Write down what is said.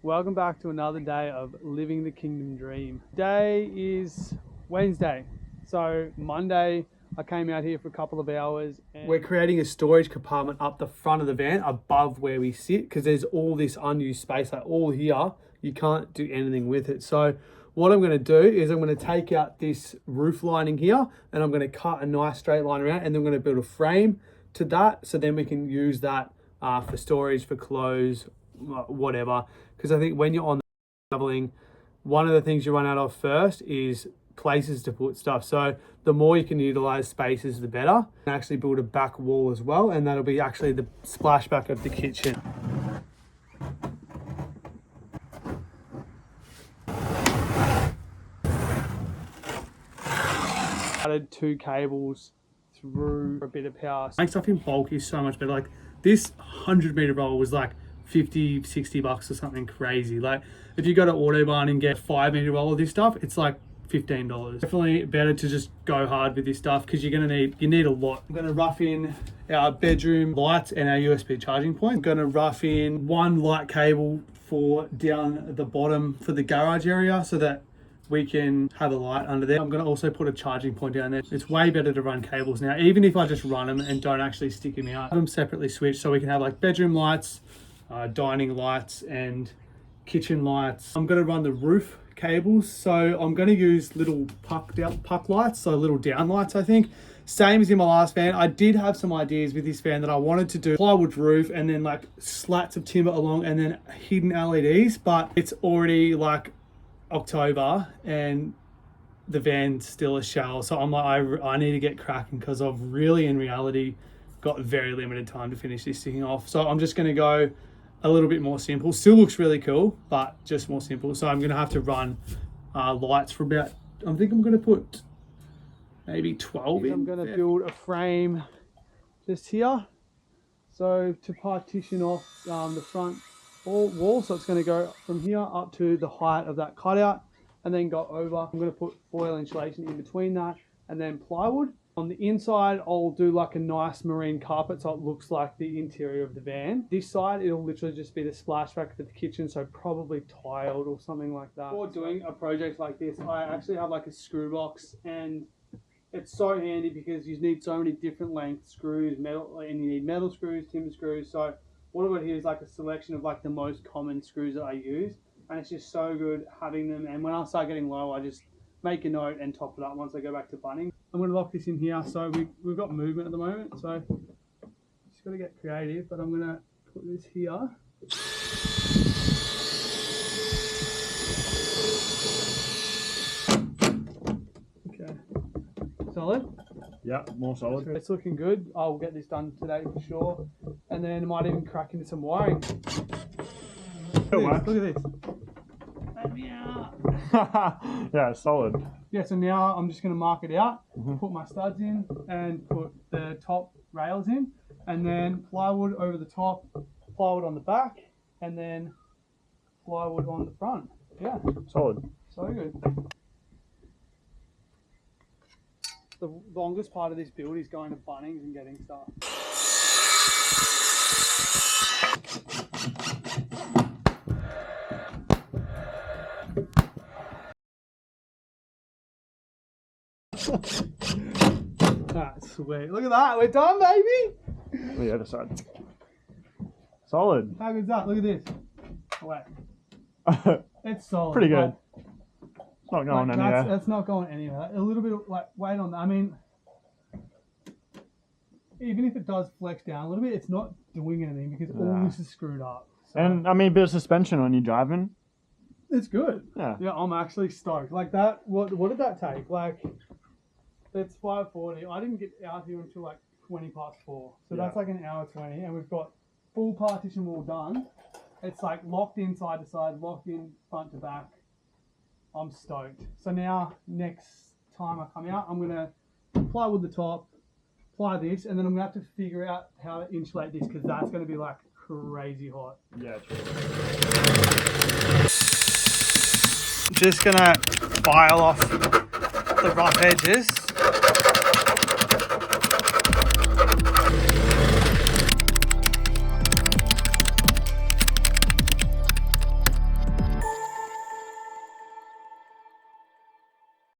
Welcome back to another day of living the kingdom dream. Today is Wednesday, so Monday I came out here for a couple of hours. And we're creating a storage compartment up the front of the van above where we sit because there's all this unused space, like all here. You can't do anything with it. So what I'm going to do is I'm going to take out this roof lining here and I'm going to cut a nice straight line around, and then I'm going to build a frame to that so then we can use that for storage, for clothes, whatever. Because I think when you're on the traveling, one of the things you run out of first is places to put stuff. So the more you can utilize spaces, the better. And actually build a back wall as well, and that'll be actually the splashback of the kitchen. Added 2 cables through a bit of power. Make stuff in bulk is so much better. Like this 100-meter roll was like 50, 60 bucks or something crazy. Like if you go to Autobarn and get a 5-meter roll of this stuff, it's like $15. Definitely better to just go hard with this stuff because you need a lot. I'm gonna rough in our bedroom lights and our USB charging point. I'm gonna rough in 1 light cable for down the bottom for the garage area so that we can have a light under there. I'm going to also put a charging point down there. It's way better to run cables now, even if I just run them and don't actually stick them out. Have them separately switched so we can have like bedroom lights, dining lights and kitchen lights. I'm going to run the roof cables, so I'm going to use little puck lights, so little down lights I think. Same as in my last van. I did have some ideas with this van that I wanted to do plywood roof and then like slats of timber along and then hidden LEDs, but it's already like October and the van's still a shell, so I'm like I need to get cracking because I've really in reality got very limited time to finish this thing off. So I'm just going to go a little bit more simple. Still looks really cool, but just more simple. So I'm going to have to run lights for about, I think I'm going to put maybe 12 in. I'm going to build a frame just here, so to partition off the front wall, so it's going to go from here up to the height of that cutout and then go over. I'm going to put foil insulation in between that and then plywood. On the inside I'll do like a nice marine carpet so it looks like the interior of the van. This side it'll literally just be the splashback for the kitchen, so probably tiled or something like that. For doing a project like this, I actually have like a screw box, and it's so handy because you need so many different length screws, metal, and you need metal screws, timber screws. So what I've got here is like a selection of like the most common screws that I use, and it's just so good having them. And when I start getting low, I just make a note and top it up once I go back to Bunnings. I'm going to lock this in here, so we've got movement at the moment, so just got to get creative. But I'm going to put this here. Okay, solid. Yeah, more solid. It's looking good. I'll get this done today for sure. And then I might even crack into some wiring. Look at this. Yeah, solid. Yeah, so now I'm just going to mark it out, put my studs in and put the top rails in, and then plywood over the top, plywood on the back, and then plywood on the front. Yeah. Solid. So good. The longest part of this build is going to Bunnings and getting stuff. That's sweet. Look at that. We're done, baby. The other side. Solid. How good's that? Look at this. Oh, wait. It's solid. Pretty good. It's not going anywhere. That's not going anywhere. A little bit of like weight on that. I mean, even if it does flex down a little bit, it's not doing anything because all this is screwed up. So. And I mean, a bit of suspension when you're driving. It's good. Yeah. Yeah, I'm actually stoked. Like that. What did that take? Like, it's 5:40. I didn't get out here until like 4:20. So that's like an hour 20, and we've got full partition wall done. It's like locked in side to side, locked in front to back. I'm stoked. So now, next time I come out, I'm gonna plywood the top, ply this, and then I'm gonna have to figure out how to insulate this because that's gonna be like crazy hot. Yeah, true. Just gonna file off the rough edges.